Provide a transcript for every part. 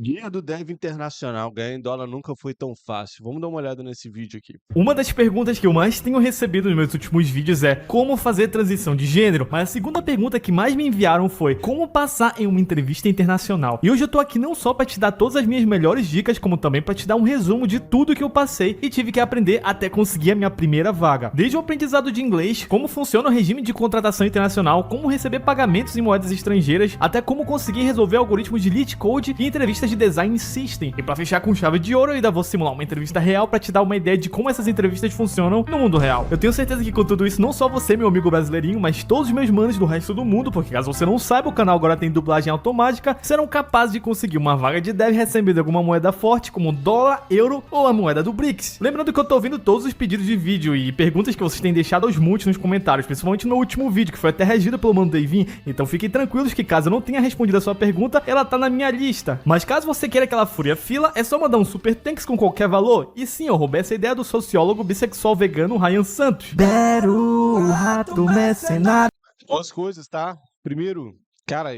Guia do Dev Internacional, ganhar em dólar nunca foi tão fácil. Vamos dar uma olhada nesse vídeo aqui. Uma das perguntas que eu mais tenho recebido nos meus últimos vídeos é como fazer transição de gênero, mas a segunda pergunta que mais me enviaram foi como passar em uma entrevista internacional. E hoje eu tô aqui não só pra te dar todas as minhas melhores dicas, como também pra te dar um resumo de tudo que eu passei e tive que aprender até conseguir a minha primeira vaga. Desde o aprendizado de inglês, como funciona o regime de contratação internacional, como receber pagamentos em moedas estrangeiras, até como conseguir resolver algoritmos de Lit Code e entrevistas de design system. E pra fechar com chave de ouro, eu ainda vou simular uma entrevista real pra te dar uma ideia de como essas entrevistas funcionam no mundo real. Eu tenho certeza que com tudo isso, não só você, meu amigo brasileirinho, mas todos os meus manos do resto do mundo, porque caso você não saiba, o canal agora tem dublagem automática, serão capazes de conseguir uma vaga de dev recebendo alguma moeda forte, como dólar, euro ou a moeda do BRICS. Lembrando que eu tô ouvindo todos os pedidos de vídeo e perguntas que vocês têm deixado aos multis nos comentários, principalmente no último vídeo, que foi até regido pelo Mano Davin, então fiquem tranquilos que caso eu não tenha respondido a sua pergunta, ela tá na minha lista. Mas caso você queira que ela fure a fila, é só mandar um super thanks com qualquer valor. E sim, eu roubei essa ideia do sociólogo bissexual vegano Ryan Santos. Bero, o rato mercenário. Duas coisas, tá? Primeiro, cara,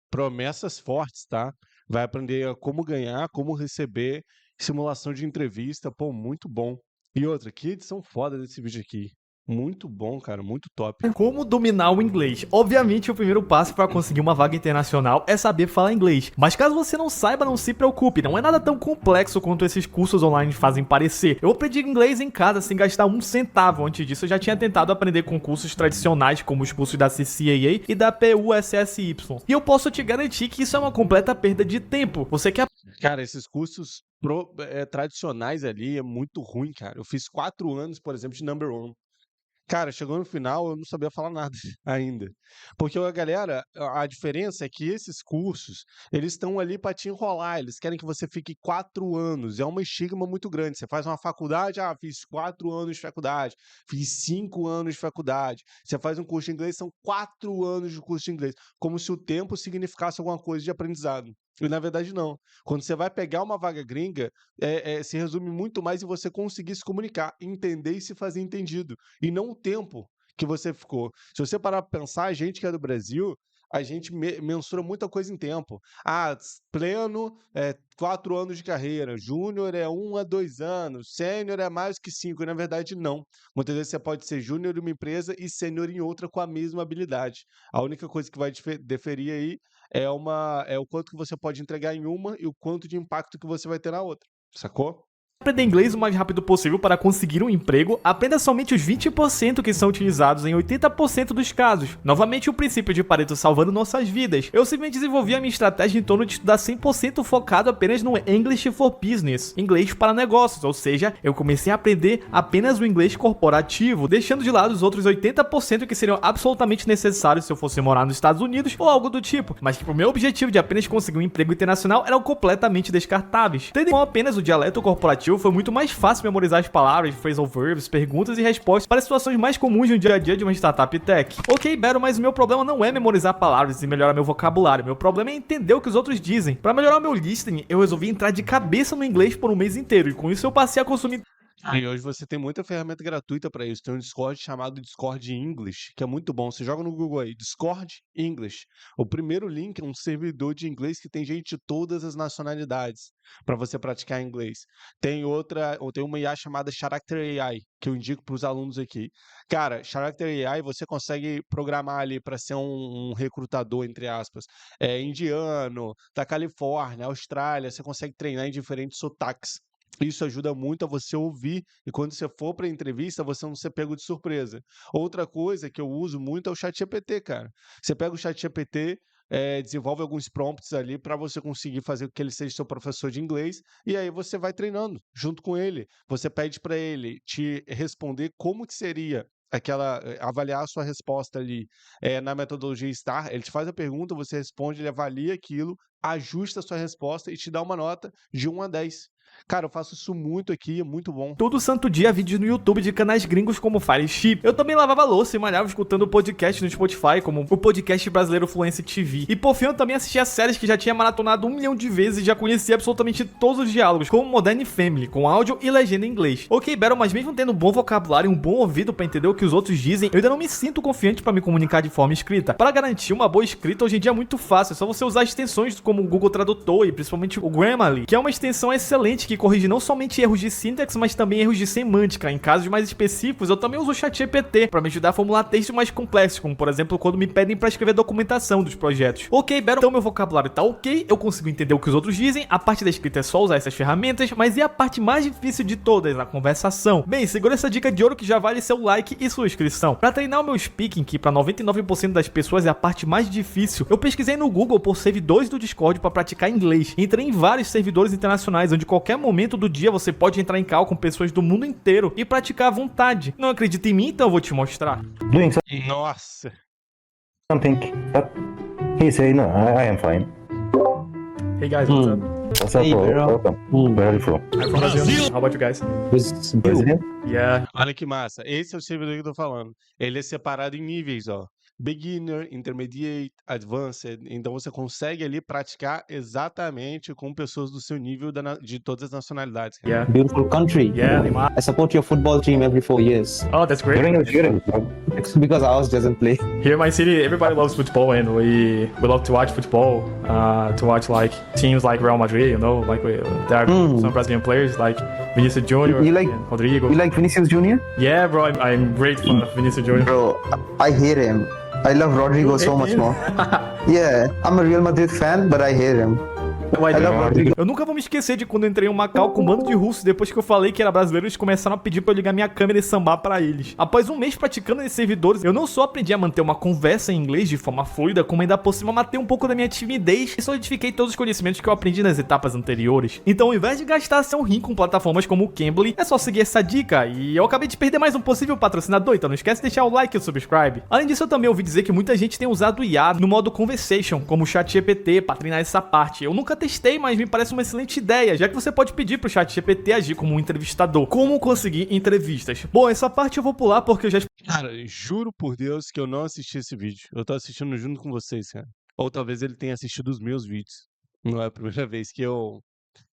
promessas fortes, tá? Vai aprender como ganhar, como receber, simulação de entrevista, pô, muito bom. E outra, que edição foda desse vídeo aqui. Muito bom, cara, muito top. Como dominar o inglês? Obviamente, o primeiro passo para conseguir uma vaga internacional é saber falar inglês. Mas caso você não saiba, não se preocupe, não é nada tão complexo quanto esses cursos online fazem parecer. Eu aprendi inglês em casa sem gastar um centavo. Antes disso, eu já tinha tentado aprender com cursos tradicionais, como os cursos da CCAA e da PUSSY. E eu posso te garantir que isso é uma completa perda de tempo. Você quer Cara, esses cursos tradicionais ali é muito ruim, cara. Eu fiz 4 anos, por exemplo, de Number One. Cara, chegou no final, eu não sabia falar nada ainda. Porque a galera, a diferença é que esses cursos, eles estão ali para te enrolar, eles querem que você fique 4 anos, é uma estigma muito grande. Você faz uma faculdade, fiz 4 anos de faculdade, fiz 5 anos de faculdade. Você faz um curso de inglês, são 4 anos de curso de inglês, como se o tempo significasse alguma coisa de aprendizado. E na verdade não. Quando você vai pegar uma vaga gringa, se resume muito mais em você conseguir se comunicar, entender e se fazer entendido. E não o tempo que você ficou. Se você parar para pensar, a gente que é do Brasil, a gente mensura muita coisa em tempo. Pleno é 4 anos de carreira, júnior é 1 a 2 anos, sênior é mais que 5. E na verdade, não. Muitas vezes você pode ser júnior em uma empresa e sênior em outra com a mesma habilidade. A única coisa que vai diferir aí é o quanto que você pode entregar em uma e o quanto de impacto que você vai ter na outra. Sacou? aprender inglês o mais rápido possível para conseguir um emprego, aprenda somente os 20% que são utilizados em 80% dos casos. Novamente o princípio de Pareto salvando nossas vidas. Eu simplesmente desenvolvi a minha estratégia em torno de estudar 100% focado apenas no English for Business, inglês para negócios, ou seja, eu comecei a aprender apenas o inglês corporativo, deixando de lado os outros 80% que seriam absolutamente necessários se eu fosse morar nos Estados Unidos ou algo do tipo, mas que pro meu objetivo de apenas conseguir um emprego internacional eram completamente descartáveis. Tendo em conta apenas o dialeto corporativo, foi muito mais fácil memorizar as palavras, phrasal verbs, perguntas e respostas para situações mais comuns no dia a dia de uma startup tech. Ok, Bero, mas o meu problema não é memorizar palavras e melhorar meu vocabulário, meu problema é entender o que os outros dizem. Para melhorar o meu listening, eu resolvi entrar de cabeça no inglês por um mês inteiro e com isso eu passei a consumir. E hoje você tem muita ferramenta gratuita para isso. Tem um Discord chamado Discord English, que é muito bom. Você joga no Google aí, Discord English. O primeiro link é um servidor de inglês que tem gente de todas as nacionalidades para você praticar inglês. Tem uma IA chamada Character AI, que eu indico para os alunos aqui. Cara, Character AI você consegue programar ali para ser um recrutador, entre aspas, indiano, da Califórnia, Austrália. Você consegue treinar em diferentes sotaques. Isso ajuda muito a você ouvir e quando você for para a entrevista, você não ser pego de surpresa. Outra coisa que eu uso muito é o ChatGPT, cara. Você pega o ChatGPT, desenvolve alguns prompts ali para você conseguir fazer com que ele seja seu professor de inglês e aí você vai treinando junto com ele. Você pede para ele te responder como que seria avaliar a sua resposta ali na metodologia STAR. Ele te faz a pergunta, você responde, ele avalia aquilo, ajusta a sua resposta e te dá uma nota de 1 a 10. Cara, eu faço isso muito aqui, é muito bom. Todo santo dia vídeos no YouTube de canais gringos como Fireship. Eu também lavava louça e malhava escutando podcast no Spotify, como o podcast brasileiro Fluency TV. E por fim, eu também assistia séries que já tinha maratonado 1 milhão de vezes e já conhecia absolutamente todos os diálogos, como Modern Family, com áudio e legenda em inglês. Ok, Battle, mas mesmo tendo um bom vocabulário e um bom ouvido pra entender o que os outros dizem, eu ainda não me sinto confiante pra me comunicar de forma escrita. Para garantir uma boa escrita, hoje em dia é muito fácil, é só você usar extensões como o Google Tradutor e principalmente o Grammarly, que é uma extensão excelente que corrige não somente erros de sintaxe, mas também erros de semântica. Em casos mais específicos, eu também uso o ChatGPT para me ajudar a formular textos mais complexos, como por exemplo quando me pedem para escrever documentação dos projetos. Ok, Battle, então meu vocabulário tá ok, eu consigo entender o que os outros dizem, a parte da escrita é só usar essas ferramentas, mas e a parte mais difícil de todas, a conversação? Bem, segura essa dica de ouro que já vale seu like e sua inscrição. Para treinar o meu speaking, que para 99% das pessoas é a parte mais difícil, eu pesquisei no Google por servidores do Discord para praticar inglês. Entrei em vários servidores internacionais, onde qualquer momento do dia você pode entrar em call com pessoas do mundo inteiro e praticar à vontade. Não acredita em mim? Então eu vou te mostrar. Doing Nossa. something, but he say no, I am fine. Hey guys, what's up? What's up, Hey, bro? bro. Welcome. Where are you from? I'm from Brazil. How about you guys? Brazilian? Yeah. Olha que massa. Esse é o servidor que eu tô falando. Ele é separado em níveis, ó. Beginner, Intermediate, Advanced. Então você consegue ali praticar exatamente com pessoas do seu nível de todas as nacionalidades. cara. Yeah. Beautiful country. Yeah, Neymar. I support your football team every 4 years. Oh, that's great. During your It's because ours doesn't play. Here in my city, everybody loves football, and we love to watch football. To watch like teams like Real Madrid, you know, like there are some Brazilian players like Vinicius Junior You like- and Rodrigo. You like Vinicius Junior? Yeah, bro, I'm great fan of Vinicius Junior. Bro, I hate him. I love Rodrigo so much more. Yeah, I'm a Real Madrid fan, but I hate him. Why I do you- love Rodrigo. Eu nunca vou me esquecer de quando eu entrei em um Macau com um bando de russos. Depois que eu falei que era brasileiro, eles começaram a pedir pra eu ligar minha câmera e sambar pra eles. Após um mês praticando nesses servidores, eu não só aprendi a manter uma conversa em inglês de forma fluida, como ainda por cima matei um pouco da minha timidez e solidifiquei todos os conhecimentos que eu aprendi nas etapas anteriores. Então, ao invés de gastar seu rim com plataformas como o Cambly, é só seguir essa dica. E eu acabei de perder mais um possível patrocinador, então não esquece de deixar o like e o subscribe. Além disso, eu também ouvi dizer que muita gente tem usado o IA no modo Conversation, como o ChatGPT, pra treinar essa parte. Eu nunca testei, mas me parece uma excelente ideia, já que você pode pedir pro ChatGPT agir como um entrevistador. Como conseguir entrevistas? Bom, essa parte eu vou pular porque eu já Cara, juro por Deus que eu não assisti esse vídeo. Eu tô assistindo junto com vocês, cara. Ou talvez ele tenha assistido os meus vídeos. Não é a primeira vez que eu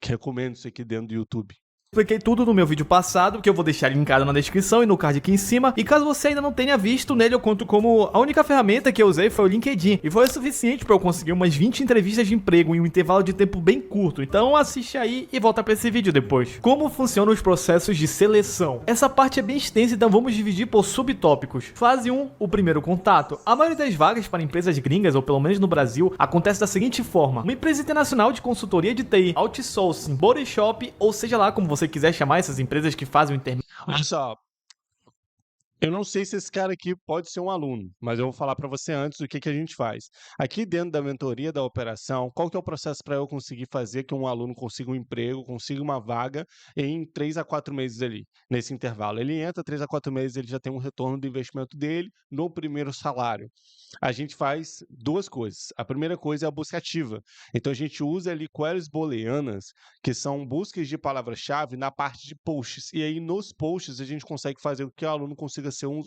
recomendo isso aqui dentro do YouTube. expliquei tudo no meu vídeo passado, que eu vou deixar linkado na descrição e no card aqui em cima. E caso você ainda não tenha visto, nele eu conto como a única ferramenta que eu usei foi o LinkedIn. E foi o suficiente para eu conseguir umas 20 entrevistas de emprego em um intervalo de tempo bem curto. Então assiste aí e volta para esse vídeo depois. Como funcionam os processos de seleção? Essa parte é bem extensa, então vamos dividir por subtópicos. Fase 1, o primeiro contato. A maioria das vagas para empresas gringas, ou pelo menos no Brasil, acontece da seguinte forma. Uma empresa internacional de consultoria de TI, outsourcing, body shop, ou seja lá como você quiser chamar essas empresas que fazem o intermédio. Olha só, eu não sei se esse cara aqui pode ser um aluno, mas eu vou falar para você antes o que que a gente faz. Aqui dentro da mentoria da operação, qual que é o processo para eu conseguir fazer que um aluno consiga um emprego, consiga uma vaga em 3 a 4 meses ali, nesse intervalo? Ele entra 3 a 4 meses, ele já tem um retorno do investimento dele no primeiro salário. A gente faz duas coisas. A primeira coisa é a busca ativa. Então a gente usa ali queries booleanas, que são buscas de palavra-chave na parte de posts. E aí nos posts a gente consegue fazer com que o aluno consiga ser um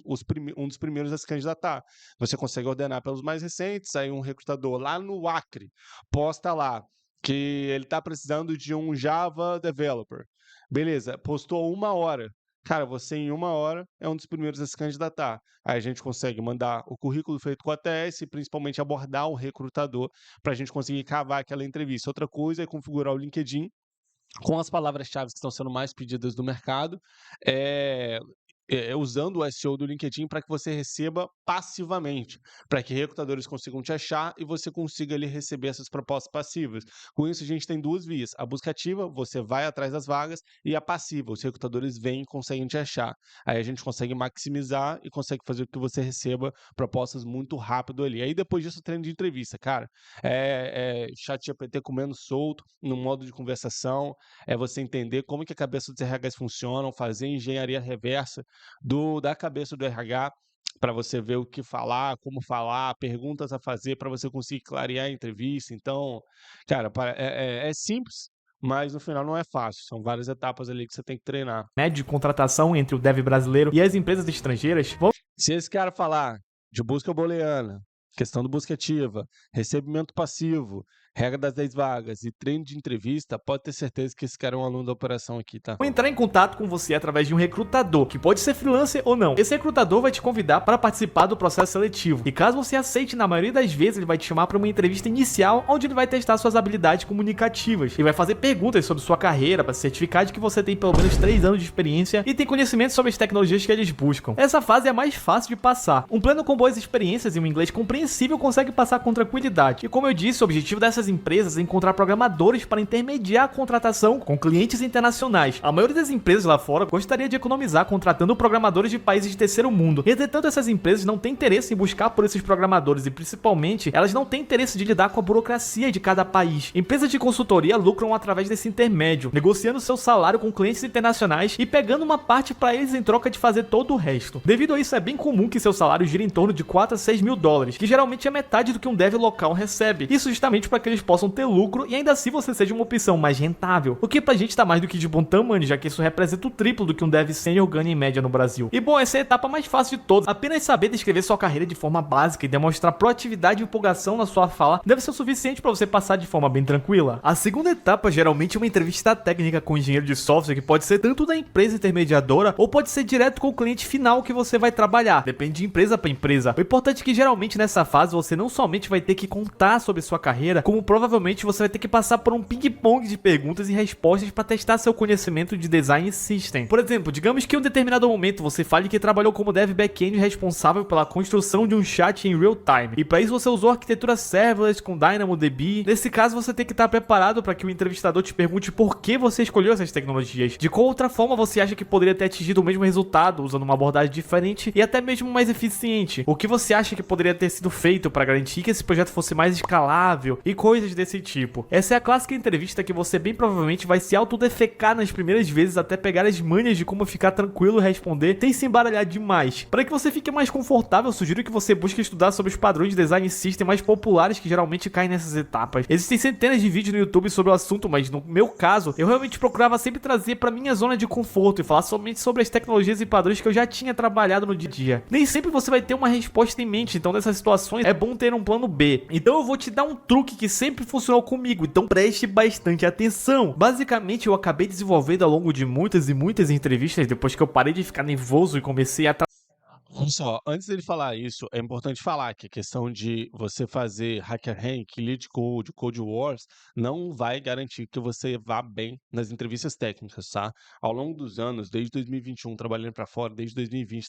dos primeiros a se candidatar. Você consegue ordenar pelos mais recentes, aí um recrutador lá no Acre posta lá que ele está precisando de um Java developer. Beleza, postou 1 hora. Cara, você em 1 hora é um dos primeiros a se candidatar. Aí a gente consegue mandar o currículo feito com a ATS e principalmente abordar o recrutador para a gente conseguir cavar aquela entrevista. Outra coisa é configurar o LinkedIn com as palavras-chave que estão sendo mais pedidas do mercado, usando o SEO do LinkedIn para que você receba passivamente, para que recrutadores consigam te achar e você consiga ali receber essas propostas passivas. Com isso, a gente tem duas vias. A busca ativa, você vai atrás das vagas, e a passiva, os recrutadores vêm e conseguem te achar. Aí a gente consegue maximizar e consegue fazer com que você receba propostas muito rápido ali. Aí depois disso, treino de entrevista, cara. Chat GPT comendo solto, no modo de conversação, é você entender como que a cabeça dos RHs funcionam, fazer engenharia reversa da cabeça do RH, para você ver o que falar, como falar, perguntas a fazer para você conseguir clarear a entrevista. Então, cara, é simples, mas no final não é fácil. São várias etapas ali que você tem que treinar. Né, de contratação entre o dev brasileiro e as empresas estrangeiras, Se esse cara falar de busca booleana, questão do busca ativa, recebimento passivo, regra das 10 vagas e treino de entrevista, pode ter certeza que esse cara é um aluno da operação aqui, tá? vão entrar em contato com você através de um recrutador, que pode ser freelancer ou não. Esse recrutador vai te convidar para participar do processo seletivo. E caso você aceite, na maioria das vezes ele vai te chamar para uma entrevista inicial, onde ele vai testar suas habilidades comunicativas e vai fazer perguntas sobre sua carreira para certificar de que você tem pelo menos 3 anos de experiência e tem conhecimento sobre as tecnologias que eles buscam. Essa fase é a mais fácil de passar. Um pleno com boas experiências e um inglês compreensível consegue passar com tranquilidade. E como eu disse, o objetivo dessas empresas é encontrar programadores para intermediar a contratação com clientes internacionais. A maioria das empresas lá fora gostaria de economizar contratando programadores de países de terceiro mundo. Entretanto, essas empresas não têm interesse em buscar por esses programadores e, principalmente, elas não têm interesse de lidar com a burocracia de cada país. Empresas de consultoria lucram através desse intermédio, negociando seu salário com clientes internacionais e pegando uma parte para eles em troca de fazer todo o resto. Devido a isso, é bem comum que seu salário gire em torno de 4 a 6 mil dólares, que geralmente é metade do que um dev local recebe. Isso justamente para que eles possam ter lucro e ainda assim você seja uma opção mais rentável, o que pra gente tá mais do que de bom tamanho, já que isso representa o triplo do que um dev sênior ganha em média no Brasil. E bom, essa é a etapa mais fácil de todas. Apenas saber descrever sua carreira de forma básica e demonstrar proatividade e empolgação na sua fala deve ser o suficiente para você passar de forma bem tranquila. A segunda etapa geralmente é uma entrevista técnica com o engenheiro de software, que pode ser tanto da empresa intermediadora ou pode ser direto com o cliente final que você vai trabalhar, depende de empresa para empresa. O importante é que geralmente nessa fase você não somente vai ter que contar sobre sua carreira, como provavelmente você vai ter que passar por um ping-pong de perguntas e respostas para testar seu conhecimento de design system. Por exemplo, digamos que em um determinado momento você fale que trabalhou como dev back-end responsável pela construção de um chat em real time, e para isso você usou arquitetura serverless com DynamoDB. Nesse caso você tem que estar preparado para que o entrevistador te pergunte por que você escolheu essas tecnologias, de qual outra forma você acha que poderia ter atingido o mesmo resultado usando uma abordagem diferente e até mesmo mais eficiente, o que você acha que poderia ter sido feito para garantir que esse projeto fosse mais escalável e coisas desse tipo. Essa é a clássica entrevista que você bem provavelmente vai se autodefecar nas primeiras vezes até pegar as manhas de como ficar tranquilo e responder sem se embaralhar demais. Para que você fique mais confortável, eu sugiro que você busque estudar sobre os padrões de design system mais populares que geralmente caem nessas etapas. Existem centenas de vídeos no YouTube sobre o assunto, mas no meu caso, eu realmente procurava sempre trazer para minha zona de conforto e falar somente sobre as tecnologias e padrões que eu já tinha trabalhado no dia a dia. Nem sempre você vai ter uma resposta em mente, então nessas situações é bom ter um plano B. Então eu vou te dar um truque que sempre funcionou comigo, então preste bastante atenção. Basicamente eu acabei desenvolvendo ao longo de muitas e muitas entrevistas, depois que eu parei de ficar nervoso e comecei a Olha só, antes dele falar isso, é importante falar que a questão de você fazer HackerRank, Lead Code, Code Wars, não vai garantir que você vá bem nas entrevistas técnicas, tá? Ao longo dos anos, desde 2021 trabalhando para fora, desde 2020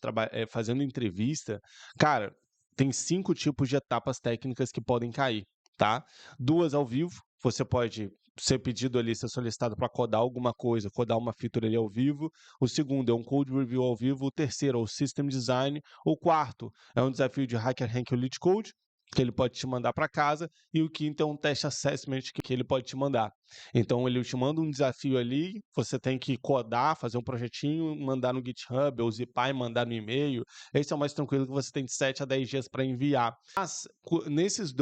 fazendo entrevista, cara, tem 5 tipos de etapas técnicas que podem cair, tá? 2 ao vivo, você pode ser pedido ali, ser solicitado para codar alguma coisa, codar uma feature ali ao vivo. O segundo é um code review ao vivo. O terceiro é o system design. O quarto é um desafio de HackerRank ou Lead Code, que ele pode te mandar para casa. E o quinto é um teste assessment que ele pode te mandar. Então, ele te manda um desafio ali, você tem que codar, fazer um projetinho, mandar no GitHub, ou zipar e mandar no e-mail. Esse é o mais tranquilo, que você tem de 7 a 10 dias para enviar. Mas, nesses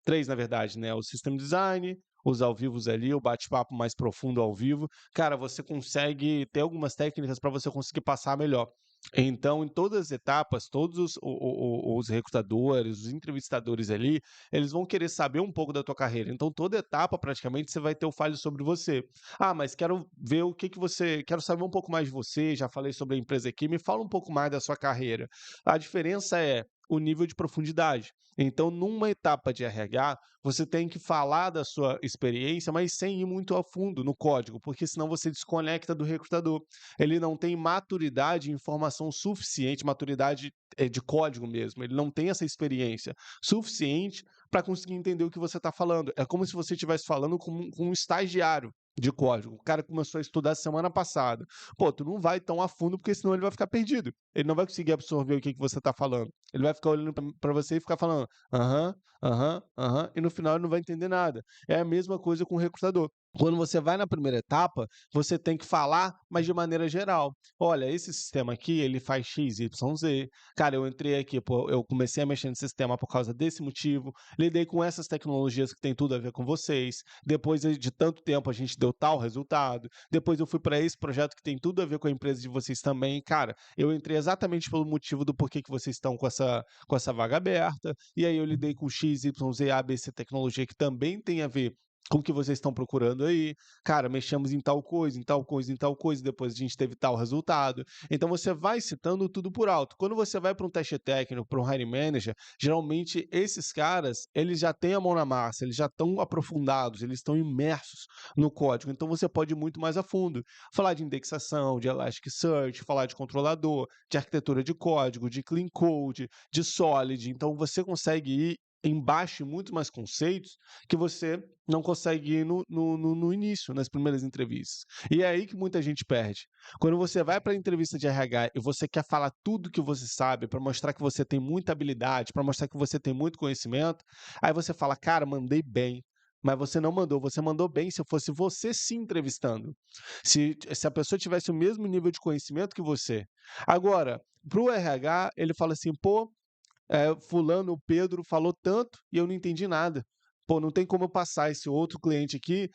3, na verdade, né? O system design, os ao vivos ali, o bate-papo mais profundo ao vivo, cara, você consegue ter algumas técnicas para você conseguir passar melhor. Então, em todas as etapas, todos os recrutadores, os entrevistadores ali, eles vão querer saber um pouco da tua carreira. Então, toda etapa, praticamente, você vai ter o file sobre você. Ah, mas quero ver o que você... Quero saber um pouco mais de você, já falei sobre a empresa aqui, me fala um pouco mais da sua carreira. A diferença é o nível de profundidade. Então, numa etapa de RH, você tem que falar da sua experiência, mas sem ir muito a fundo no código, porque senão você desconecta do recrutador. Ele não tem maturidade e informação suficiente, maturidade de código mesmo, ele não tem essa experiência suficiente para conseguir entender o que você está falando. É como se você estivesse falando com um estagiário de código. O cara começou a estudar semana passada. Pô, tu não vai tão a fundo, porque senão ele vai ficar perdido. Ele não vai conseguir absorver o que você está falando. Ele vai ficar olhando para você e ficar falando aham, aham, aham, e no final ele não vai entender nada. É a mesma coisa com o recrutador. Quando você vai na primeira etapa, você tem que falar, mas de maneira geral. Olha, esse sistema aqui, ele faz X, Y, Z. Cara, eu entrei aqui, pô, eu comecei a mexer no sistema por causa desse motivo. Lidei com essas tecnologias que tem tudo a ver com vocês. Depois de tanto tempo, a gente deu tal resultado. Depois eu fui para esse projeto que tem tudo a ver com a empresa de vocês também. Cara, eu entrei exatamente pelo motivo do porquê que vocês estão com essa vaga aberta. E aí eu lidei com X, Y, Z, A, B, C tecnologia que também tem a ver com o que vocês estão procurando aí. Cara, mexemos em tal coisa, em tal coisa, em tal coisa, depois a gente teve tal resultado. Então você vai citando tudo por alto. Quando você vai para um teste técnico, para um hiring manager, geralmente esses caras, eles já têm a mão na massa, eles já estão aprofundados, eles estão imersos no código. Então você pode ir muito mais a fundo. Falar de indexação, de Elasticsearch, falar de controlador, de arquitetura de código, de clean code, de solid. Então você consegue ir embaixo em muito mais conceitos que você não consegue ir no início, nas primeiras entrevistas. E é aí que muita gente perde. Quando você vai para a entrevista de RH e você quer falar tudo que você sabe, para mostrar que você tem muita habilidade, para mostrar que você tem muito conhecimento, aí você fala, cara, mandei bem. Mas você não mandou, você mandou bem se fosse você se entrevistando. Se a pessoa tivesse o mesmo nível de conhecimento que você. Agora, para o RH, ele fala assim, pô, fulano, o Pedro, falou tanto e eu não entendi nada. Pô, não tem como eu passar. Esse outro cliente aqui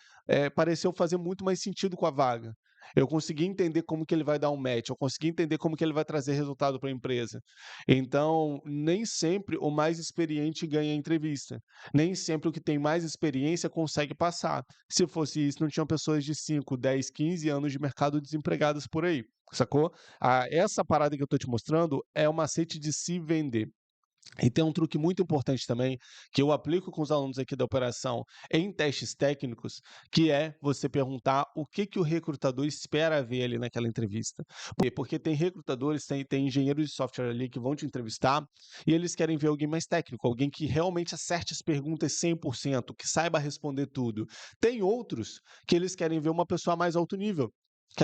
pareceu fazer muito mais sentido com a vaga. Eu consegui entender como que ele vai dar um match, eu consegui entender como que ele vai trazer resultado para a empresa. Então, nem sempre o mais experiente ganha a entrevista. Nem sempre o que tem mais experiência consegue passar. Se fosse isso, não tinham pessoas de 5, 10, 15 anos de mercado desempregadas por aí, sacou? Essa parada que eu estou te mostrando é o macete de se vender. E tem um truque muito importante também, que eu aplico com os alunos aqui da operação em testes técnicos, que é você perguntar o que que o recrutador espera ver ali naquela entrevista. Por quê? Porque tem recrutadores, tem engenheiros de software ali que vão te entrevistar e eles querem ver alguém mais técnico, alguém que realmente acerte as perguntas 100%, que saiba responder tudo. Tem outros que eles querem ver uma pessoa mais alto nível, que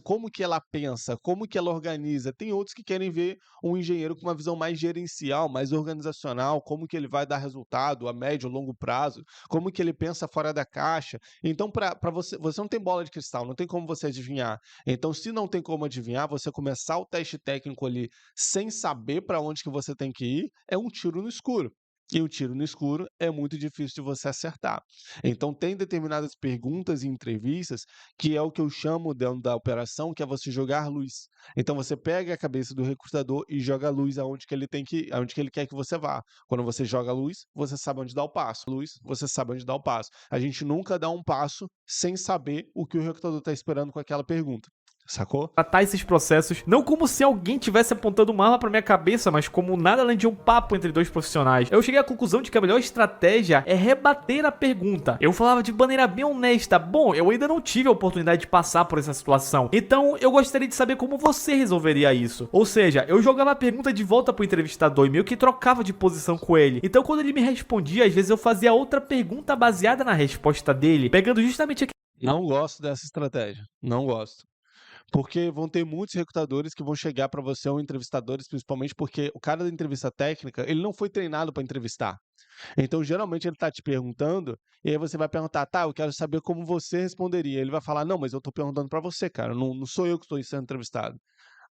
como que ela pensa, como que ela organiza. Tem outros que querem ver um engenheiro com uma visão mais gerencial, mais organizacional, como que ele vai dar resultado a médio ou longo prazo, como que ele pensa fora da caixa. Então, para você não tem bola de cristal, não tem como você adivinhar. Então, se não tem como adivinhar, você começar o teste técnico ali sem saber para onde que você tem que ir, é um tiro no escuro. E o tiro no escuro é muito difícil de você acertar. Então, tem determinadas perguntas e entrevistas que é o que eu chamo dentro da operação, que é você jogar luz. Então você pega a cabeça do recrutador e joga a luz aonde que ele quer que você vá. Quando você joga a luz, você sabe onde dá o passo. Luz, você sabe onde dá o passo. A gente nunca dá um passo sem saber o que o recrutador está esperando com aquela pergunta. Sacou? Tratar esses processos não como se alguém tivesse apontando uma arma pra minha cabeça, mas como nada além de um papo entre dois profissionais. Eu cheguei à conclusão de que a melhor estratégia é rebater a pergunta. Eu falava de maneira bem honesta, bom, eu ainda não tive a oportunidade de passar por essa situação, então eu gostaria de saber como você resolveria isso. Ou seja, eu jogava a pergunta de volta pro entrevistador e meio que trocava de posição com ele. Então quando ele me respondia, às vezes eu fazia outra pergunta baseada na resposta dele, pegando justamente aqui. Não gosto dessa estratégia. Não gosto. Porque vão ter muitos recrutadores que vão chegar para você, ou entrevistadores, principalmente porque o cara da entrevista técnica, ele não foi treinado para entrevistar. Então, geralmente, ele está te perguntando, e aí você vai perguntar, tá, eu quero saber como você responderia. Ele vai falar, não, mas eu estou perguntando para você, cara, não sou eu que estou sendo entrevistado.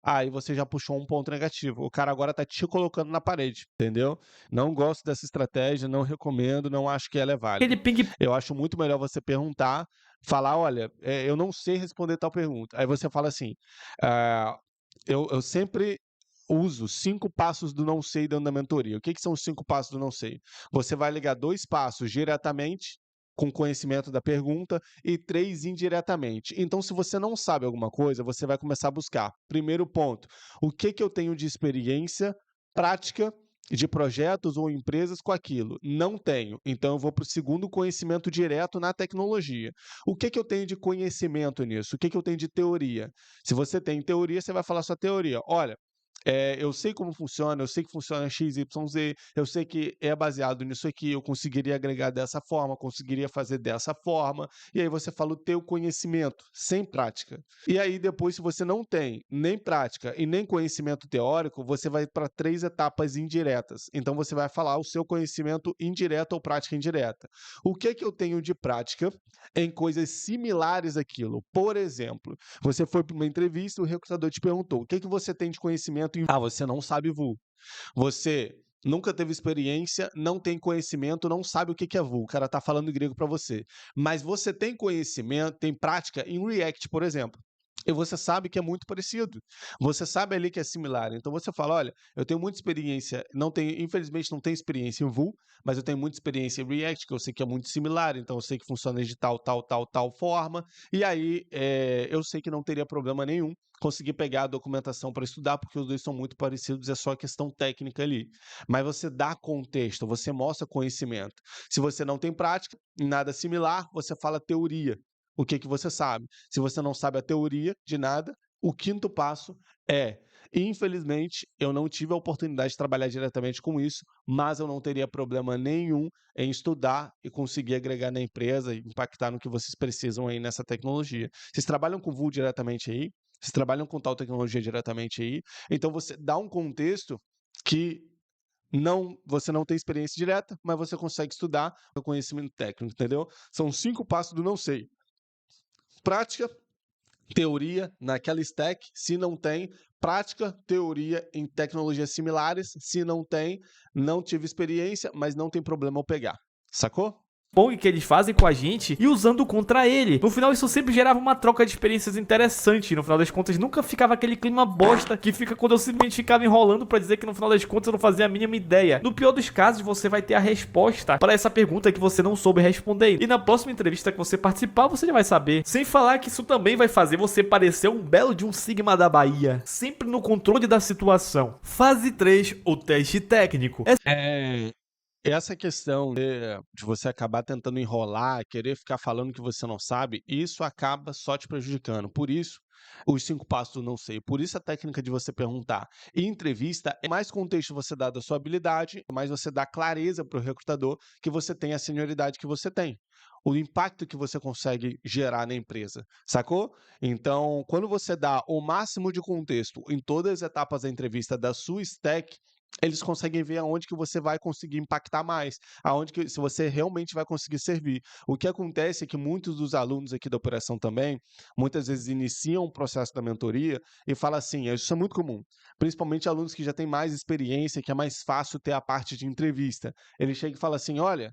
Aí você já puxou um ponto negativo. O cara agora tá te colocando na parede, entendeu? Não gosto dessa estratégia, não recomendo, não acho que ela é válida. Aquele ping. Eu acho muito melhor você perguntar, falar, olha, eu não sei responder tal pergunta. Aí você fala assim, ah, eu sempre uso 5 passos do não sei dentro da mentoria. O que que são os 5 passos do não sei? Você vai ligar 2 passos diretamente com conhecimento da pergunta e 3 indiretamente. Então, se você não sabe alguma coisa, você vai começar a buscar. Primeiro ponto, o que que eu tenho de experiência prática de projetos ou empresas com aquilo? Não tenho. Então, eu vou para o segundo, conhecimento direto na tecnologia. O que que eu tenho de conhecimento nisso? O que que eu tenho de teoria? Se você tem teoria, você vai falar sua teoria. Olha, eu sei como funciona, eu sei que funciona XYZ, eu sei que é baseado nisso aqui, eu conseguiria agregar dessa forma, conseguiria fazer dessa forma, e aí você fala o teu conhecimento, sem prática. E aí depois, se você não tem nem prática e nem conhecimento teórico, você vai para 3 etapas indiretas. Então você vai falar o seu conhecimento indireto ou prática indireta. O que eu tenho de prática em coisas similares àquilo? Por exemplo, você foi para uma entrevista e o recrutador te perguntou: o que você tem de conhecimento em... Ah, você não sabe VUL. Você nunca teve experiência, não tem conhecimento, não sabe o que é VUL. O cara tá falando grego para você. Mas você tem conhecimento, tem prática em React, por exemplo. E você sabe que é muito parecido. Você sabe ali que é similar. Então você fala: olha, eu tenho muita experiência, infelizmente não tenho experiência em VUL, mas eu tenho muita experiência em React, que eu sei que é muito similar, então eu sei que funciona de tal forma. E aí eu sei que não teria problema nenhum conseguir pegar a documentação para estudar, porque os dois são muito parecidos, é só questão técnica ali. Mas você dá contexto, você mostra conhecimento. Se você não tem prática, nada similar, você fala teoria. O que você sabe? Se você não sabe a teoria de nada, o 5º passo é: infelizmente, eu não tive a oportunidade de trabalhar diretamente com isso, mas eu não teria problema nenhum em estudar e conseguir agregar na empresa e impactar no que vocês precisam aí nessa tecnologia. Vocês trabalham com VUL diretamente aí? Vocês trabalham com tal tecnologia diretamente aí? Então você dá um contexto que você não tem experiência direta, mas você consegue estudar o conhecimento técnico, entendeu? São 5 passos do não sei. Prática, teoria naquela stack, se não tem. Prática, teoria em tecnologias similares, se não tem. Não tive experiência, mas não tem problema eu pegar. Sacou? Pong que eles fazem com a gente e usando contra ele. No final isso sempre gerava uma troca de experiências interessante. No final das contas nunca ficava aquele clima bosta que fica quando eu simplesmente ficava enrolando pra dizer que no final das contas eu não fazia a mínima ideia. No pior dos casos você vai ter a resposta para essa pergunta que você não soube responder. E na próxima entrevista que você participar você já vai saber. Sem falar que isso também vai fazer você parecer um belo de um Sigma da Bahia. Sempre no controle da situação. Fase 3, o teste técnico. Essa questão de você acabar tentando enrolar, querer ficar falando que você não sabe, isso acaba só te prejudicando. Por isso, os 5 passos do não sei. Por isso a técnica de você perguntar. Em entrevista, é mais contexto você dá da sua habilidade, mais você dá clareza para o recrutador que você tem a senioridade que você tem. O impacto que você consegue gerar na empresa, sacou? Então, quando você dá o máximo de contexto em todas as etapas da entrevista da sua stack, eles conseguem ver aonde que você vai conseguir impactar mais, se você realmente vai conseguir servir. O que acontece é que muitos dos alunos aqui da operação também, muitas vezes iniciam o processo da mentoria e falam assim, isso é muito comum, principalmente alunos que já têm mais experiência, que é mais fácil ter a parte de entrevista. Ele chega e fala assim, olha,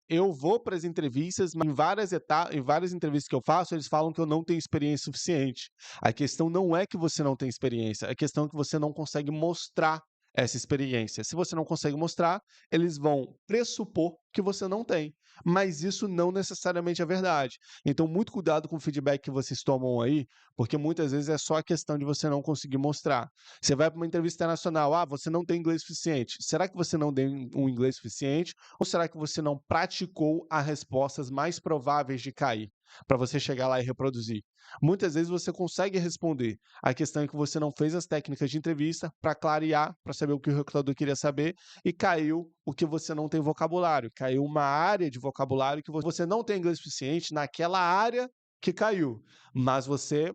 eu vou para as entrevistas, mas em várias entrevistas que eu faço, eles falam que eu não tenho experiência suficiente. A questão não é que você não tem experiência, a questão é que você não consegue mostrar essa experiência. Se você não consegue mostrar, eles vão pressupor que você não tem. Mas isso não necessariamente é verdade. Então, muito cuidado com o feedback que vocês tomam aí, porque muitas vezes é só a questão de você não conseguir mostrar. Você vai para uma entrevista internacional, você não tem inglês suficiente. Será que você não tem um inglês suficiente? Ou será que você não praticou as respostas mais prováveis de cair? Para você chegar lá e reproduzir. Muitas vezes você consegue responder. A questão é que você não fez as técnicas de entrevista para clarear, para saber o que o recrutador queria saber, e caiu o que você não tem vocabulário. Caiu uma área de vocabulário que você não tem inglês suficiente naquela área que caiu. Mas você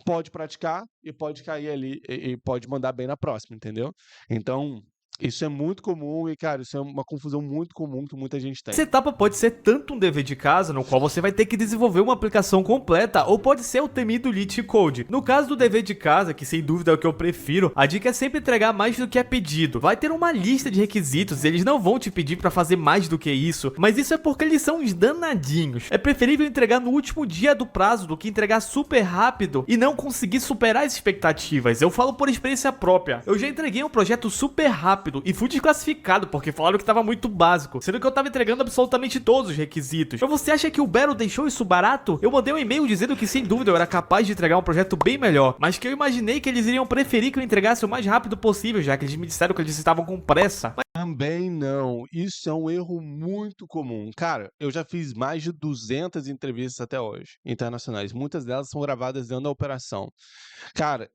pode praticar e pode cair ali e pode mandar bem na próxima, entendeu? Então, isso é muito comum e, cara, isso é uma confusão muito comum que muita gente tem. Essa etapa pode ser tanto um dever de casa, no qual você vai ter que desenvolver uma aplicação completa, ou pode ser o temido Lit Code. No caso do dever de casa, que sem dúvida é o que eu prefiro, a dica é sempre entregar mais do que é pedido. Vai ter uma lista de requisitos e eles não vão te pedir pra fazer mais do que isso, mas isso é porque eles são uns danadinhos. É preferível entregar no último dia do prazo do que entregar super rápido e não conseguir superar as expectativas. Eu falo por experiência própria. Eu já entreguei um projeto super rápido rápido e fui desclassificado porque falaram que tava muito básico, sendo que eu tava entregando absolutamente todos os requisitos. Mas você acha que o Battle deixou isso barato? Eu mandei um e-mail dizendo que sem dúvida eu era capaz de entregar um projeto bem melhor, mas que eu imaginei que eles iriam preferir que eu entregasse o mais rápido possível, já que eles me disseram que eles estavam com pressa. Também não. Isso é um erro muito comum. Cara, eu já fiz mais de 200 entrevistas até hoje, internacionais. Muitas delas são gravadas dentro da operação. Cara,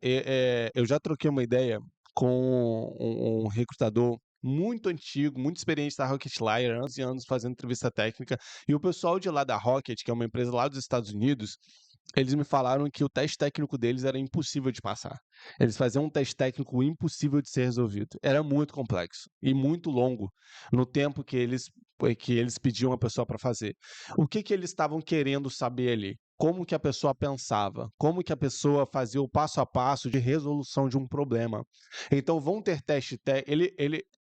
eu já troquei uma ideia com um recrutador muito antigo, muito experiente da Rocket Layer, anos e anos fazendo entrevista técnica, e o pessoal de lá da Rocket, que é uma empresa lá dos Estados Unidos, eles me falaram que o teste técnico deles era impossível de passar. Eles faziam um teste técnico impossível de ser resolvido. Era muito complexo e muito longo no tempo que eles pediam a pessoa para fazer. O que eles estavam querendo saber ali? Como que a pessoa pensava? Como que a pessoa fazia o passo a passo de resolução de um problema? Então, vão ter teste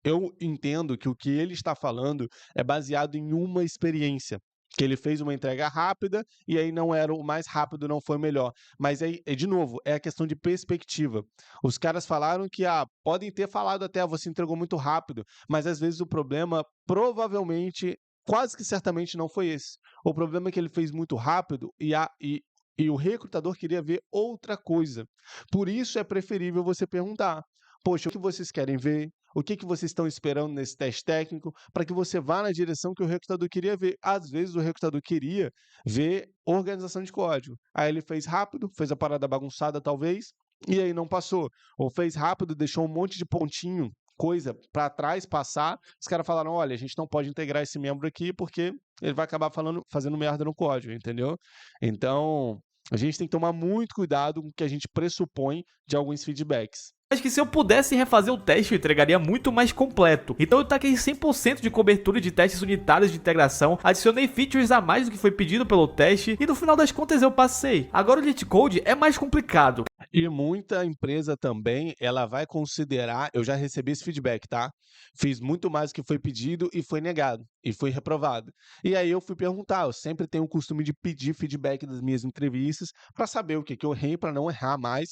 eu entendo que o que ele está falando é baseado em uma experiência. Que ele fez uma entrega rápida e aí não era o mais rápido, não foi o melhor. Mas aí, de novo, é a questão de perspectiva. Os caras falaram que, podem ter falado até, você entregou muito rápido, mas às vezes o problema provavelmente, quase que certamente não foi esse. O problema é que ele fez muito rápido e o recrutador queria ver outra coisa. Por isso é preferível você perguntar: poxa, o que vocês querem ver? O que vocês estão esperando nesse teste técnico? Para que você vá na direção que o recrutador queria ver. Às vezes o recrutador queria ver organização de código. Aí ele fez rápido, fez a parada bagunçada talvez, e aí não passou. Ou fez rápido, deixou um monte de pontinho, coisa para trás passar. Os caras falaram: olha, a gente não pode integrar esse membro aqui porque ele vai acabar fazendo merda no código, entendeu? Então, a gente tem que tomar muito cuidado com o que a gente pressupõe de alguns feedbacks. Acho que se eu pudesse refazer o teste, eu entregaria muito mais completo. Então eu taquei 100% de cobertura de testes unitários de integração, adicionei features a mais do que foi pedido pelo teste e no final das contas eu passei. Agora o LeetCode é mais complicado. E muita empresa também, ela vai considerar, eu já recebi esse feedback, tá? Fiz muito mais do que foi pedido e foi negado, e foi reprovado. E aí eu fui perguntar, eu sempre tenho o costume de pedir feedback das minhas entrevistas para saber o que eu errei, para não errar mais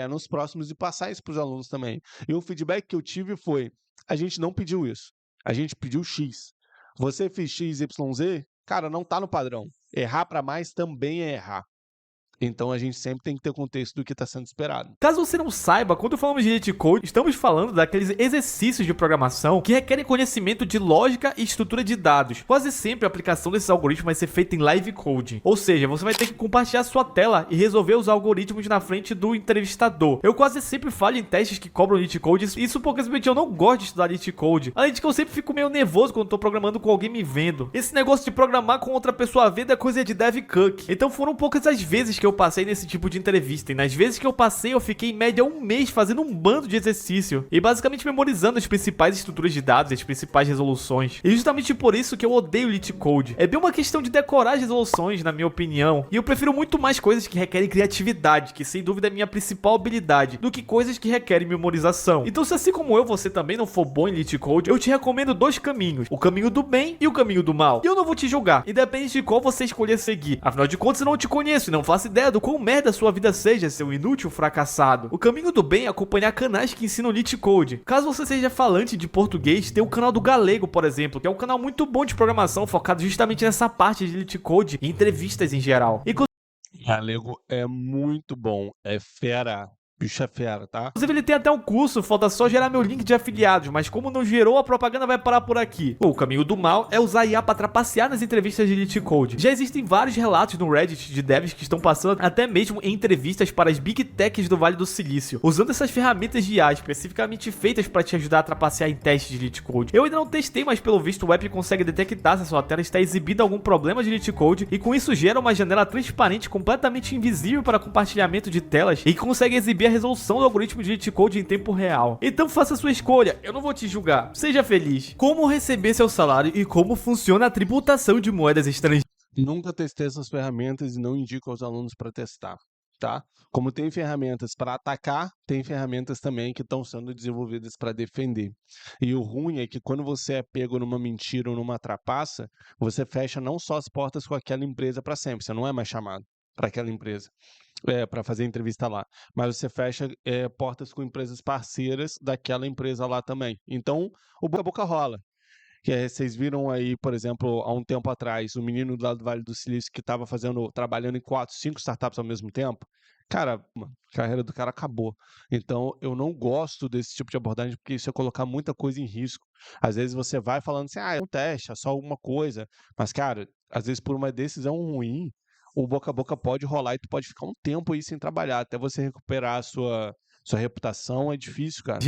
nos próximos e passar isso para os alunos também. E o feedback que eu tive foi: a gente não pediu isso, a gente pediu X. Você fez X, Y, Z? Cara, não tá no padrão. Errar para mais também é errar. Então a gente sempre tem que ter contexto do que está sendo esperado. Caso você não saiba, quando falamos de LeetCode, estamos falando daqueles exercícios de programação que requerem conhecimento de lógica e estrutura de dados. Quase sempre a aplicação desses algoritmos vai ser feita em live coding, ou seja, você vai ter que compartilhar sua tela e resolver os algoritmos na frente do entrevistador. Eu quase sempre falho em testes que cobram LeetCode, isso porque simplesmente eu não gosto de estudar LeetCode. Além de que eu sempre fico meio nervoso quando estou programando com alguém me vendo. Esse negócio de programar com outra pessoa vendo é coisa de dev cook. Então foram poucas as vezes que eu passei nesse tipo de entrevista, e nas vezes que eu passei eu fiquei em média 1 mês fazendo um bando de exercício e basicamente memorizando as principais estruturas de dados e as principais resoluções. E justamente por isso que eu odeio LeetCode. É bem uma questão de decorar as resoluções, na minha opinião, e eu prefiro muito mais coisas que requerem criatividade, que sem dúvida é minha principal habilidade, do que coisas que requerem memorização. Então se assim como eu, você também não for bom em LeetCode, eu te recomendo 2 caminhos: o caminho do bem e o caminho do mal. E eu não vou te julgar, independente de qual você escolher seguir. Afinal de contas eu não te conheço e não faço ideia do quão merda sua vida seja, seu inútil fracassado. O caminho do bem é acompanhar canais que ensinam LeetCode. Caso você seja falante de português, tem o canal do Galego, por exemplo, que é um canal muito bom de programação, focado justamente nessa parte de LeetCode e entrevistas em geral. Galego é muito bom, é fera. Bicho é fera, tá? Inclusive ele tem até um curso, falta só gerar meu link de afiliados, mas como não gerou, a propaganda vai parar por aqui. O caminho do mal é usar IA para trapacear nas entrevistas de LeetCode. Já existem vários relatos no Reddit de devs que estão passando até mesmo em entrevistas para as Big Techs do Vale do Silício, usando essas ferramentas de IA especificamente feitas para te ajudar a trapacear em testes de LeetCode. Eu ainda não testei, mas pelo visto o app consegue detectar se a sua tela está exibindo algum problema de LeetCode e com isso gera uma janela transparente completamente invisível para compartilhamento de telas e que consegue exibir a resolução do algoritmo de LeetCode em tempo real. Então faça a sua escolha, eu não vou te julgar, seja feliz. Como receber seu salário e como funciona a tributação de moedas estrangeiras? Nunca testei essas ferramentas e não indico aos alunos para testar, tá? Como tem ferramentas para atacar, tem ferramentas também que estão sendo desenvolvidas para defender. E o ruim é que quando você é pego numa mentira ou numa trapaça, você fecha não só as portas com aquela empresa para sempre, você não é mais chamado. para aquela empresa, para fazer entrevista lá. Mas você fecha portas com empresas parceiras daquela empresa lá também. Então, o boca a boca rola. Vocês viram aí, por exemplo, há um tempo atrás, o menino lá do Vale do Silício que estava trabalhando em 4, 5 startups ao mesmo tempo. Cara, mano, a carreira do cara acabou. Então, eu não gosto desse tipo de abordagem, porque isso é colocar muita coisa em risco. Às vezes você vai falando assim, é um teste, é só alguma coisa. Mas, cara, às vezes por uma decisão ruim, o boca a boca pode rolar e tu pode ficar um tempo aí sem trabalhar, até você recuperar a sua reputação, é difícil, cara.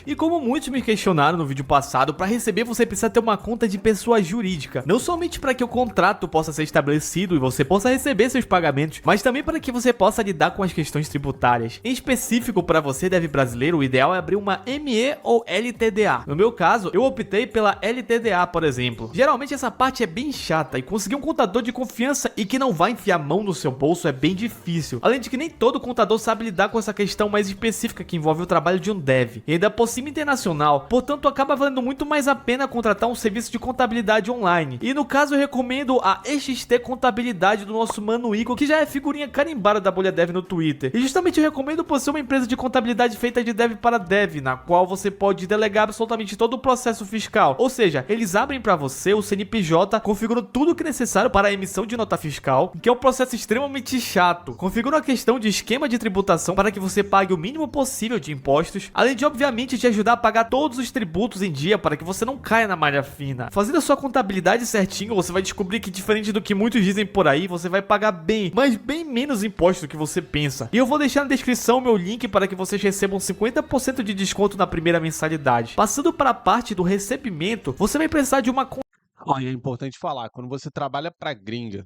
E como muitos me questionaram no vídeo passado, para receber você precisa ter uma conta de pessoa jurídica. Não somente para que o contrato possa ser estabelecido e você possa receber seus pagamentos, mas também para que você possa lidar com as questões tributárias. Em específico, para você dev brasileiro, o ideal é abrir uma ME ou LTDA. No meu caso, eu optei pela LTDA, por exemplo. Geralmente essa parte é bem chata e conseguir um contador de confiança e que não vai enfiar a mão no seu bolso é bem difícil. Além de que nem todo contador sabe lidar com essa questão mais específica que envolve o trabalho de um dev, e ainda por cima internacional, portanto acaba valendo muito mais a pena contratar um serviço de contabilidade online. E no caso eu recomendo a XT Contabilidade do nosso mano Igor, que já é figurinha carimbada da bolha dev no Twitter. E justamente eu recomendo por ser uma empresa de contabilidade feita de dev para dev, na qual você pode delegar absolutamente todo o processo fiscal. Ou seja, eles abrem para você o CNPJ, configuram tudo o que é necessário para a emissão de nota fiscal, que é um processo extremamente chato. Configuram a questão de esquema de tributação para que você pague o mínimo possível de impostos, além de obviamente te ajudar a pagar todos os tributos em dia para que você não caia na malha fina. Fazendo a sua contabilidade certinho, você vai descobrir que diferente do que muitos dizem por aí, você vai pagar bem, mas bem menos impostos do que você pensa. E eu vou deixar na descrição o meu link para que vocês recebam 50% de desconto na primeira mensalidade. Passando para a parte do recebimento, você vai precisar de uma Olha, é importante falar, quando você trabalha para gringa,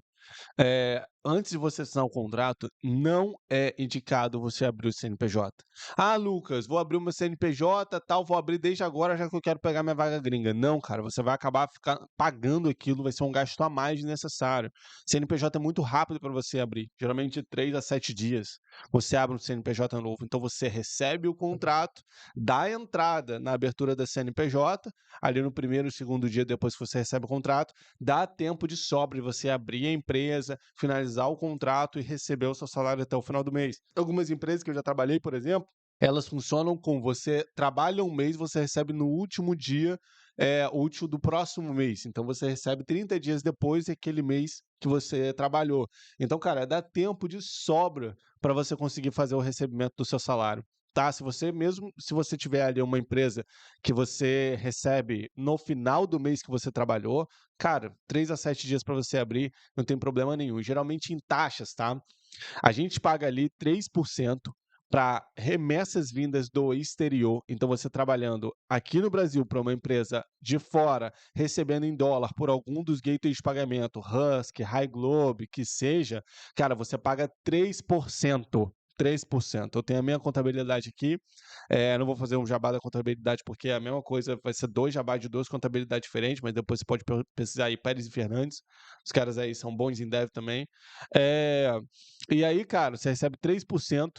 antes de você assinar o contrato, não é indicado você abrir o CNPJ. Ah, Lucas, vou abrir o meu CNPJ, tal, vou abrir desde agora, já que eu quero pegar minha vaga gringa. Não, cara, você vai acabar pagando aquilo, vai ser um gasto a mais desnecessário. CNPJ é muito rápido para você abrir, geralmente de 3 a 7 dias. Você abre um CNPJ novo, então você recebe o contrato, dá entrada na abertura da CNPJ, ali no primeiro e segundo dia depois que você recebe o contrato, dá tempo de sobra de você abrir a empresa, finalizar o contrato e receber o seu salário até o final do mês. Algumas empresas que eu já trabalhei, por exemplo, elas funcionam com você trabalha um mês, você recebe no último dia útil do próximo mês. Então você recebe 30 dias depois daquele mês que você trabalhou. Então, cara, dá tempo de sobra para você conseguir fazer o recebimento do seu salário. Tá, se você tiver ali uma empresa que você recebe no final do mês que você trabalhou, cara, 3 a 7 dias para você abrir, não tem problema nenhum. E geralmente em taxas, tá? A gente paga ali 3% para remessas vindas do exterior. Então, você trabalhando aqui no Brasil para uma empresa de fora, recebendo em dólar por algum dos gateways de pagamento, Husky, High Globe, que seja, cara, você paga 3%. 3%. Eu tenho a minha contabilidade aqui, não vou fazer um jabá da contabilidade porque é a mesma coisa, vai ser 2 jabá de 2 contabilidades diferentes, mas depois você pode pesquisar aí Pérez e Fernandes, os caras aí são bons em dev também. E aí, cara, você recebe 3%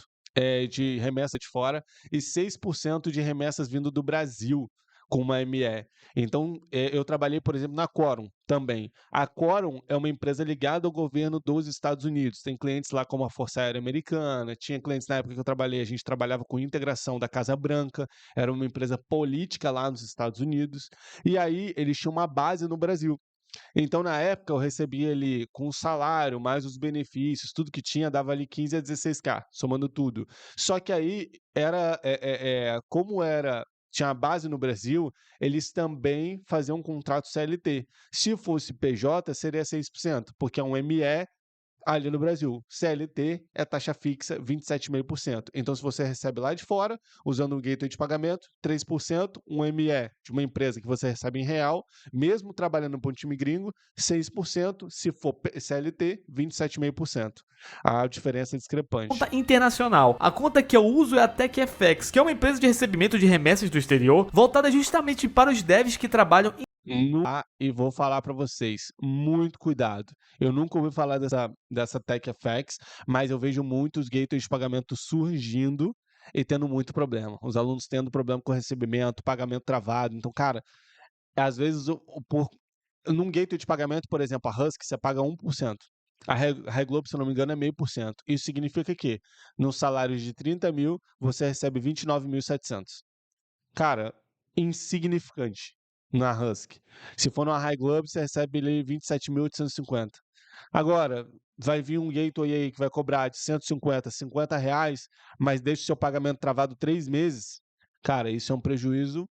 de remessa de fora e 6% de remessas vindo do Brasil com uma ME. Então, eu trabalhei, por exemplo, na Quorum também. A Quorum é uma empresa ligada ao governo dos Estados Unidos. Tem clientes lá como a Força Aérea Americana, tinha clientes na época que eu trabalhei, a gente trabalhava com integração da Casa Branca, era uma empresa política lá nos Estados Unidos, e aí eles tinham uma base no Brasil. Então, na época, eu recebia ali com o salário, mais os benefícios, tudo que tinha, dava ali 15 a 16K, somando tudo. Só que aí, tinha a base no Brasil, eles também faziam um contrato CLT. Se fosse PJ, seria 6%, porque é um ME ali no Brasil. CLT é taxa fixa, 27,5%. Então, se você recebe lá de fora, usando um gateway de pagamento, 3%, um ME de uma empresa que você recebe em real, mesmo trabalhando para um time gringo, 6%, se for CLT, 27,5%. A diferença é discrepante. Conta internacional. A conta que eu uso é a TechFX, que é uma empresa de recebimento de remessas do exterior, voltada justamente para os devs que trabalham e vou falar para vocês, muito cuidado. Eu nunca ouvi falar dessa TechFX, mas eu vejo muitos gateways de pagamento surgindo e tendo muito problema. Os alunos tendo problema com recebimento, pagamento travado. Então, cara, às vezes num gateway de pagamento, por exemplo, a Husky, você paga 1%. A Globo, se eu não me engano, é 0,5%. Isso significa que, no salário de 30 mil, você recebe 29.700. Cara, insignificante na Husky. Se for numa High Globe, você recebe ali 27.850. Agora, vai vir um gateway aí que vai cobrar de 150, R$ 50, mas deixa o seu pagamento travado 3 meses. Cara, isso é um prejuízo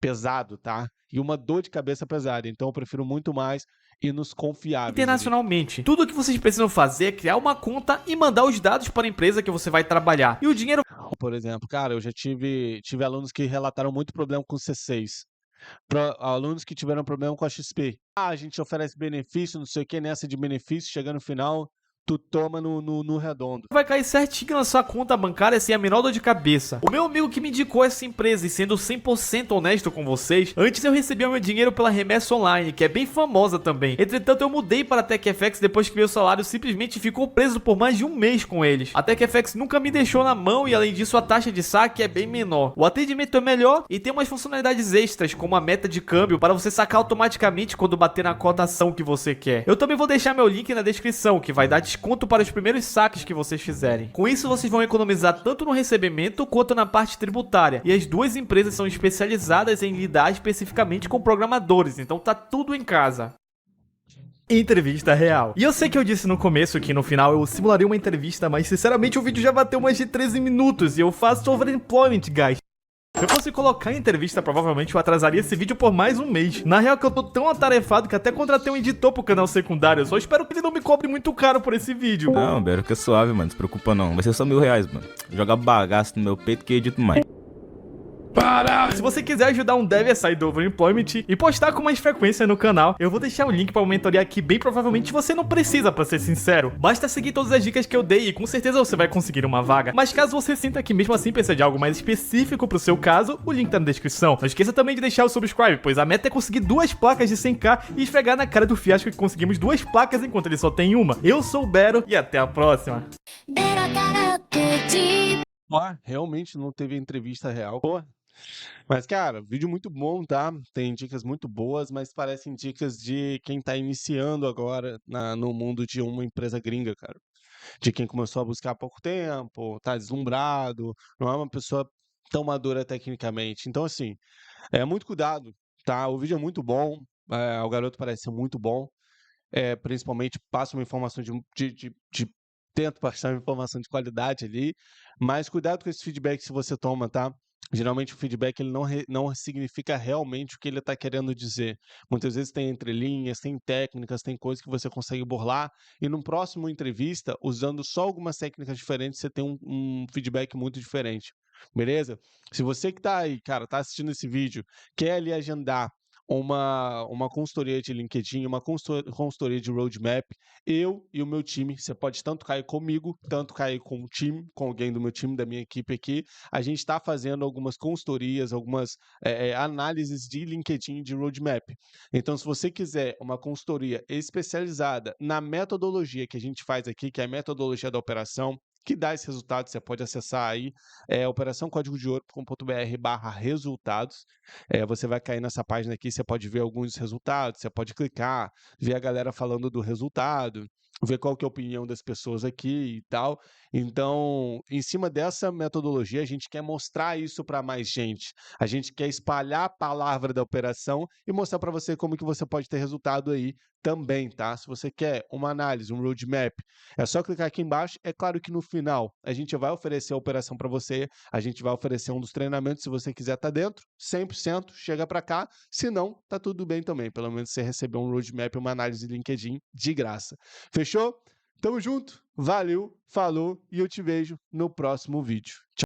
pesado, tá? E uma dor de cabeça pesada. Então, eu prefiro muito mais ir nos confiáveis ali. Internacionalmente. Tudo o que vocês precisam fazer é criar uma conta e mandar os dados para a empresa que você vai trabalhar. E o dinheiro Por exemplo, cara, eu já tive alunos que relataram muito problema com C6. Alunos que tiveram problema com a XP. A gente oferece benefício, não sei o que, nessa de benefício, chega no final, tu toma no redondo. vai cair certinho na sua conta bancária sem a menor dor de cabeça. O meu amigo que me indicou essa empresa, e sendo 100% honesto com vocês, antes eu recebia meu dinheiro pela Remessa Online, que é bem famosa também. Entretanto, eu mudei para a TechFX depois que meu salário simplesmente ficou preso por mais de um mês com eles. A TechFX nunca me deixou na mão e além disso a taxa de saque é bem menor. O atendimento é melhor e tem umas funcionalidades extras, como a meta de câmbio para você sacar automaticamente quando bater na cotação que você quer. Eu também vou deixar meu link na descrição, que vai dar desconto para os primeiros saques que vocês fizerem. Com isso, vocês vão economizar tanto no recebimento quanto na parte tributária. E as duas empresas são especializadas em lidar especificamente com programadores, então tá tudo em casa. Entrevista real. E eu sei que eu disse no começo que no final eu simularia uma entrevista, mas sinceramente o vídeo já bateu mais de 13 minutos e eu faço overemployment, guys. Se eu fosse colocar em entrevista, provavelmente eu atrasaria esse vídeo por mais um mês. Na real que eu tô tão atarefado que até contratei um editor pro canal secundário. Eu só espero que ele não me cobre muito caro por esse vídeo. Não, Bero, que é suave, mano. Não se preocupa não. Vai ser só R$ 1.000, mano. Joga bagaço no meu peito que eu edito mais. Se você quiser ajudar um dev a sair do overemployment e postar com mais frequência no canal, eu vou deixar o link para uma mentoria aqui, bem provavelmente você não precisa, pra ser sincero. Basta seguir todas as dicas que eu dei e com certeza você vai conseguir uma vaga. Mas caso você sinta que mesmo assim precisa de algo mais específico pro seu caso, o link tá na descrição. Não esqueça também de deixar o subscribe, pois a meta é conseguir 2 placas de 100k e esfregar na cara do fiasco que conseguimos 2 placas enquanto ele só tem uma. Eu sou o Bero e até a próxima. Ó, realmente não teve entrevista real. Pô. Mas, cara, vídeo muito bom, tá? Tem dicas muito boas, mas parecem dicas de quem tá iniciando agora no mundo de uma empresa gringa, cara. De quem começou a buscar há pouco tempo, tá deslumbrado, não é uma pessoa tão madura tecnicamente. Então, assim, muito cuidado, tá? O vídeo é muito bom, o garoto parece ser muito bom, principalmente passa uma informação tento passar uma informação de qualidade ali, mas cuidado com esse feedback se você toma, tá? Geralmente o feedback ele não significa realmente o que ele está querendo dizer. Muitas vezes tem entrelinhas, tem técnicas, tem coisas que você consegue burlar e no próximo entrevista, usando só algumas técnicas diferentes, você tem um feedback muito diferente, beleza? Se você que está aí, cara, tá assistindo esse vídeo, quer ali agendar uma consultoria de LinkedIn, uma consultoria de roadmap, eu e o meu time, você pode tanto cair comigo, tanto cair com o time, com alguém do meu time, da minha equipe aqui, a gente está fazendo algumas consultorias, algumas análises de LinkedIn de roadmap. Então, se você quiser uma consultoria especializada na metodologia que a gente faz aqui, que é a metodologia da operação, que dá esse resultado, você pode acessar aí, operaçãocódigodeouro.com.br/resultados. Você vai cair nessa página aqui, você pode ver alguns resultados, você pode clicar, ver a galera falando do resultado, ver qual que é a opinião das pessoas aqui e tal. Então, em cima dessa metodologia, a gente quer mostrar isso para mais gente. A gente quer espalhar a palavra da operação e mostrar para você como que você pode ter resultado aí também, tá? Se você quer uma análise, um roadmap, é só clicar aqui embaixo. É claro que no final a gente vai oferecer a operação para você, a gente vai oferecer um dos treinamentos, se você quiser estar dentro, 100%, chega para cá. Se não, tá tudo bem também. Pelo menos você recebeu um roadmap, uma análise de LinkedIn de graça. Fechou? Tamo junto, valeu, falou e eu te vejo no próximo vídeo. Tchau.